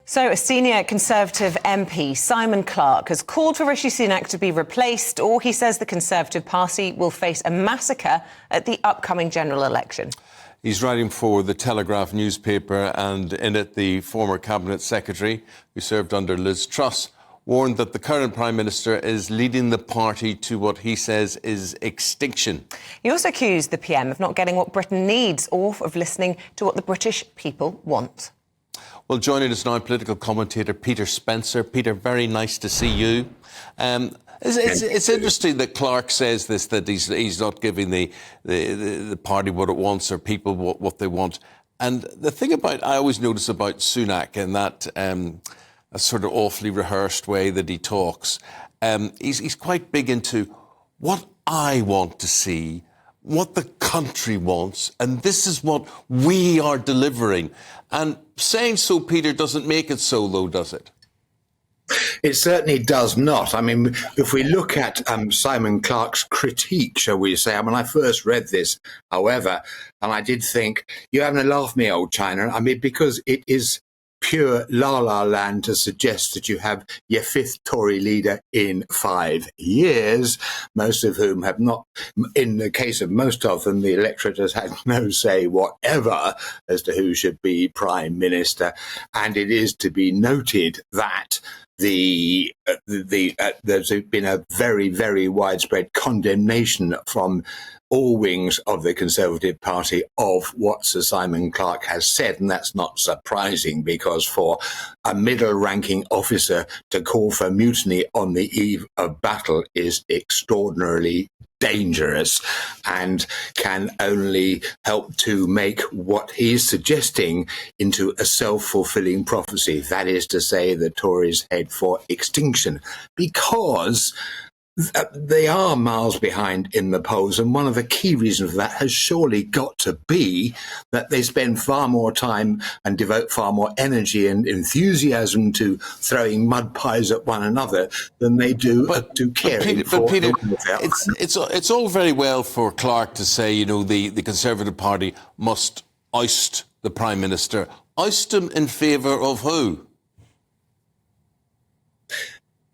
So, a senior Conservative MP, Simon Clarke, has called for Rishi Sunak to be replaced, or he says the Conservative Party will face a massacre at the upcoming general election. He's writing for the Telegraph newspaper, and in it the former Cabinet Secretary, who served under Liz Truss, warned that the current Prime Minister is leading the party to what he says is extinction. He also accused the PM of not getting what Britain needs or of listening to what the British people want. Well, joining us now, political commentator Peter Spencer. Peter, very nice to see you. It's interesting that Clarke says this, that he's not giving the party what it wants or people what they want. And the thing I always notice about Sunak in that a sort of awfully rehearsed way that he talks, he's quite big into what I want to see, what the country wants, and this is what we are delivering. And saying so, Peter, doesn't make it so, though, does it? It certainly does not. I mean, if we look at Simon Clarke's critique, shall we say, when I first read this, however, and I did think, you're having a laugh, me, old China. I mean, because it is pure la-la land to suggest that you have your fifth Tory leader in 5 years, most of whom have not, in the case of most of them, the electorate has had no say whatever as to who should be Prime Minister. And it is to be noted that there's been a very, very widespread condemnation from all wings of the Conservative Party of what Sir Simon Clarke has said. And that's not surprising, because for a middle-ranking officer to call for mutiny on the eve of battle is extraordinarily dangerous and can only help to make what he's suggesting into a self-fulfilling prophecy. That is to say, the Tories head for extinction, because they are miles behind in the polls, and one of the key reasons for that has surely got to be that they spend far more time and devote far more energy and enthusiasm to throwing mud pies at one another than they do to caring for. But Peter, it's all very well for Clarke to say, you know, the Conservative Party must oust the Prime Minister. Oust him in favour of who?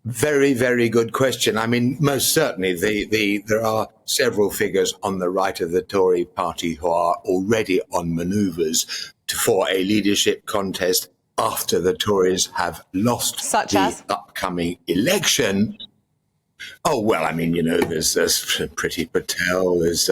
Very, very good question. I mean, most certainly there are several figures on the right of the Tory party who are already on manoeuvres for a leadership contest after the Tories have lost the upcoming election. Oh, well, I mean, you know, there's Priti Patel, there's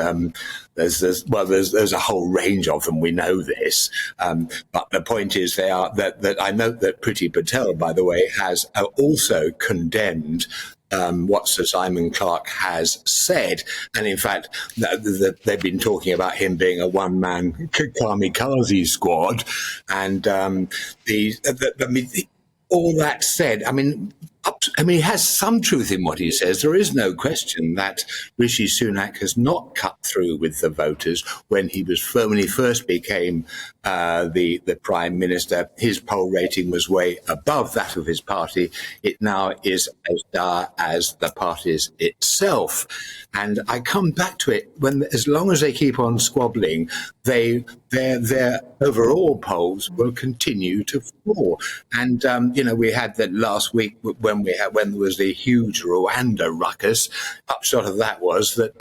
a whole range of them. We know this. But the point is that I note that Priti Patel, by the way, has also condemned what Sir Simon Clarke has said. And in fact, they've been talking about him being a one-man kamikaze squad. And all that said, I mean, he has some truth in what he says. There is no question that Rishi Sunak has not cut through with the voters. When he first became the Prime Minister, his poll rating was way above that of his party. It now is as dire as the party's itself. And I come back to it, as long as they keep on squabbling, their overall polls will continue to fall. And we had that last week when there was the huge Rwanda ruckus. Upshot of that was that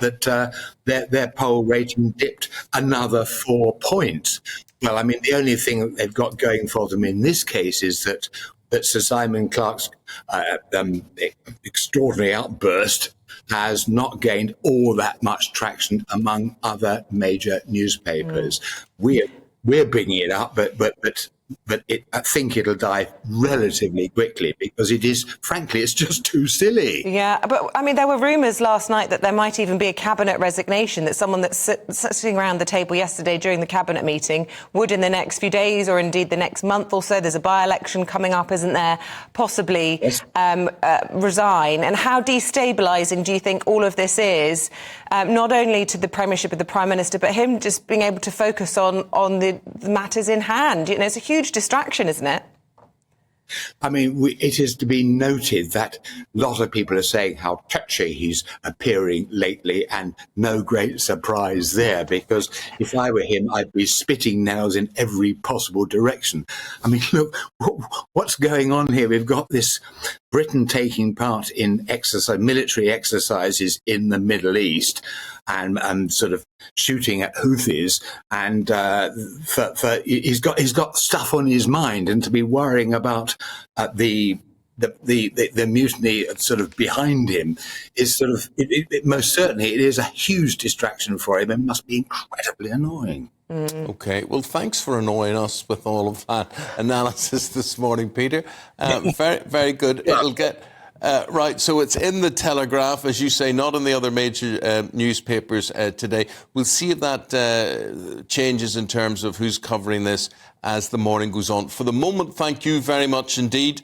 their poll rating dipped another 4 points. Well, I mean, the only thing that they've got going for them in this case is that Sir Simon Clarke's extraordinary outburst has not gained all that much traction among other major newspapers. We're bringing it up, but I think it'll die relatively quickly, because it is, frankly, it's just too silly. Yeah, but I mean, there were rumours last night that there might even be a cabinet resignation, that someone that's sitting around the table yesterday during the cabinet meeting would, in the next few days or indeed the next month or so, there's a by-election coming up, isn't there, possibly resign. And how destabilising do you think all of this is, not only to the Premiership of the Prime Minister, but him just being able to focus on the matters in hand? You know, it's a huge distraction, isn't it? I mean, it is to be noted that a lot of people are saying how touchy he's appearing lately, and no great surprise there, because if I were him, I'd be spitting nails in every possible direction. I mean, look, what's going on here? We've got this Britain taking part in military exercises in the Middle East, and sort of shooting at Houthis, and he's got stuff on his mind, and to be worrying about the mutiny sort of behind him is sort of most certainly it is a huge distraction for him and must be incredibly annoying. Okay, well, thanks for annoying us with all of that analysis this morning, Peter. Very, very good. It'll get right. So it's in the Telegraph, as you say, not in the other major newspapers today. We'll see if that changes in terms of who's covering this as the morning goes on. For the moment, thank you very much indeed.